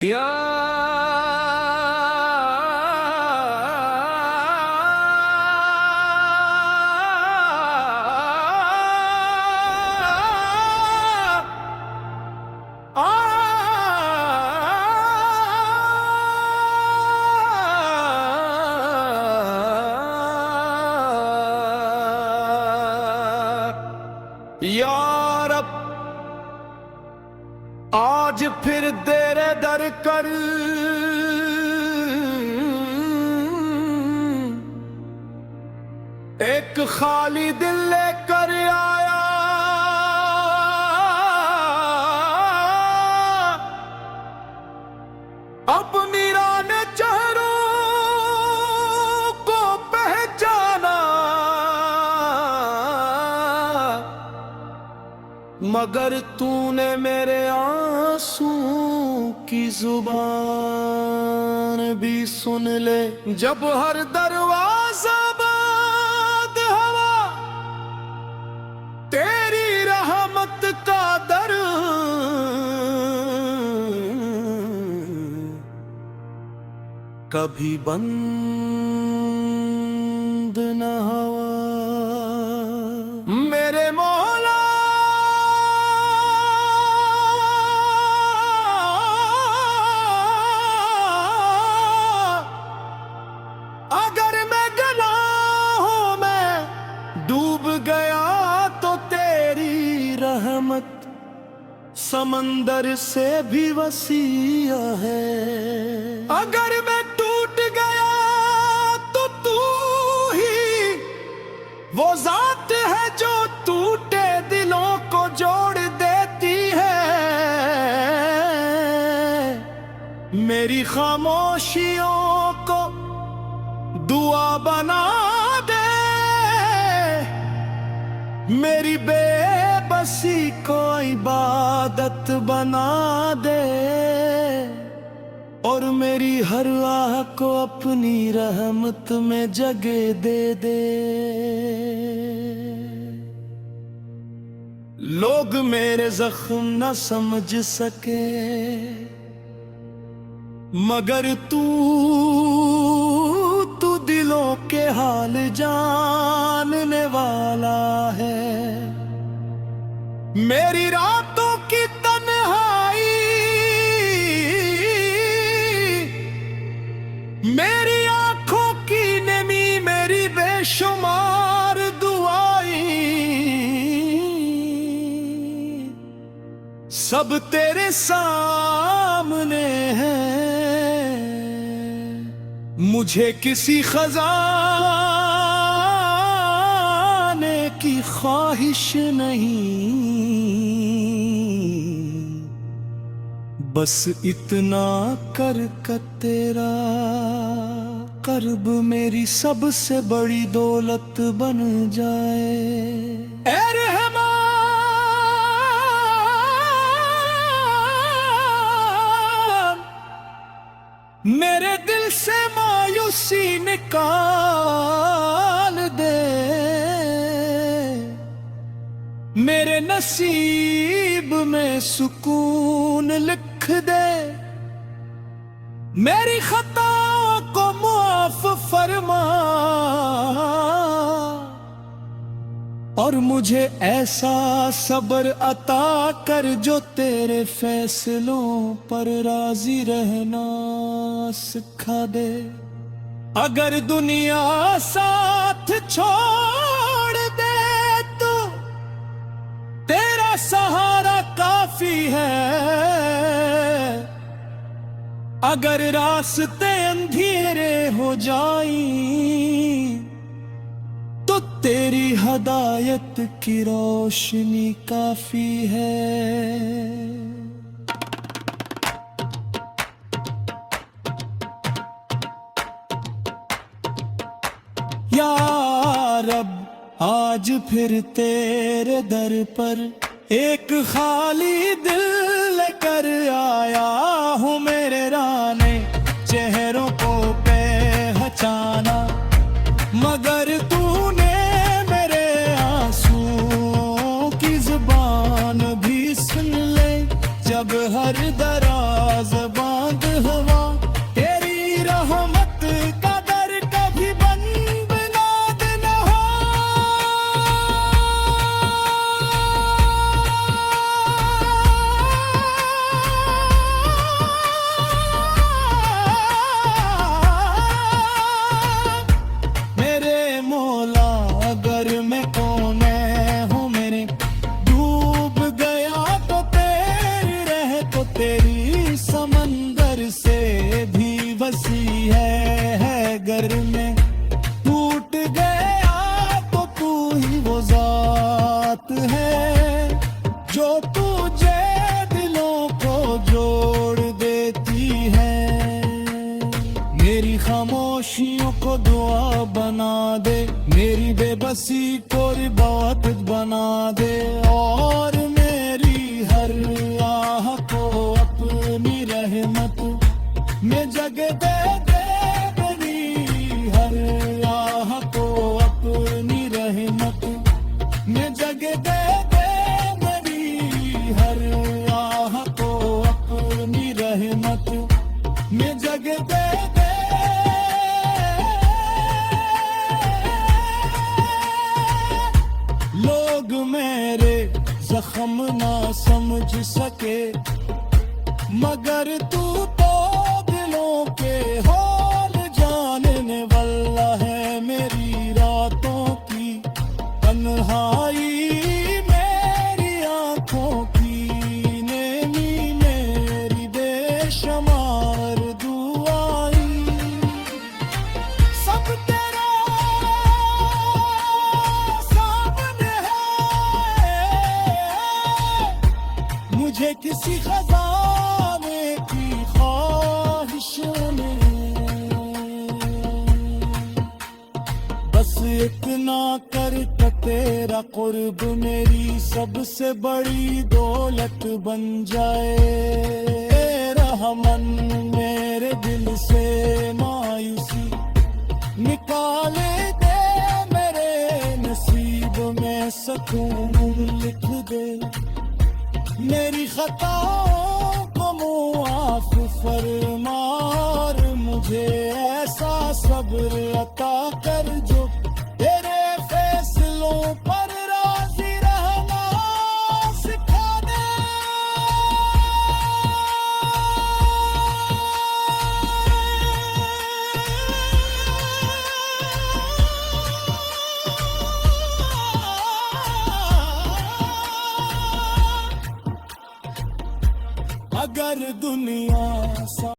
या रब आज फिर तेरे दर कर एक खाली दिल लेकर आया। अपनी राने चेहरों को पहचाना, मगर तूने मेरे आंसू की जुबान भी सुन ले। जब हर दरवाजा बंद हवा तेरी रहमत का दर कभी बंद न हुआ। मेरे मौला अगर मैं गुनाहों में डूब गया तो तेरी रहमत समंदर से भी वसीया है। अगर मैं टूट गया तो तू ही वो जात है जो टूटे दिलों को जोड़ देती है। मेरी खामोशियों को दुआ बना दे, मेरी बेबसी को इबादत बना दे, और मेरी हर आह को अपनी रहमत में जगह दे दे। लोग मेरे जख्म न समझ सके, मगर तू दिलों के हाल जानने वाला है। मेरी रातों की तन्हाई, मेरी आंखों की नमी, मेरी बेशुमार दुआएं सब तेरे सामने हैं। मुझे किसी खजाने की ख्वाहिश नहीं, बस इतना कर तेरा कर्ब मेरी सबसे बड़ी दौलत बन जाए। ऐ रहमान, मेरे दिल से मायूसी निकाल दे, मेरे नसीब में सुकून लिख दे, मेरी खताओं को मुआफ फरमा, और मुझे ऐसा सब्र अता कर जो तेरे फैसलों पर राजी रहना सिखा दे। अगर दुनिया साथ छोड़ दे तो तेरा सहारा काफी है। अगर रास्ते अंधेरे हो जाएं तो तेरी हदायत की रोशनी काफी है। या रब आज फिर तेरे दर पर एक खाली दिल लेकर आया हूँ। मेरे राने चेहरों को पहचाना, मगर तूने मेरे आंसुओं की जुबान भी सुन ले। जब हर दराज बांध खुशियों को दुआ बना दे, मेरी बेबसी को रिबात बना दे, और मेरी हर आह को अपनी रहमत में जगह दे दे, मेरी हर आह को अपनी रहमत में जगह दे दे, मेरी हर आह को अपनी रहमत में जगह दे दे। लोग मेरे जख्म ना समझ सके, मगर तू तो दिलों के हाल जानने वाला है। मेरी रातों की तन्हाई, मेरी आंखों की नेमी, मेरी बेशुमार दुआएं, सब तेरा सामने है। मुझे किसी खजाने की ख्वाहिश नहीं, बस इतना कर के तेरा कुर्ब मेरी सबसे बड़ी दौलत बन जाए। रहमन मेरे दिल से मायूसी निकाले दे, मेरे नसीब में सुकून लिख दे, मेरी खताओं को मुआफ फरमार, मुझे ऐसा सब्र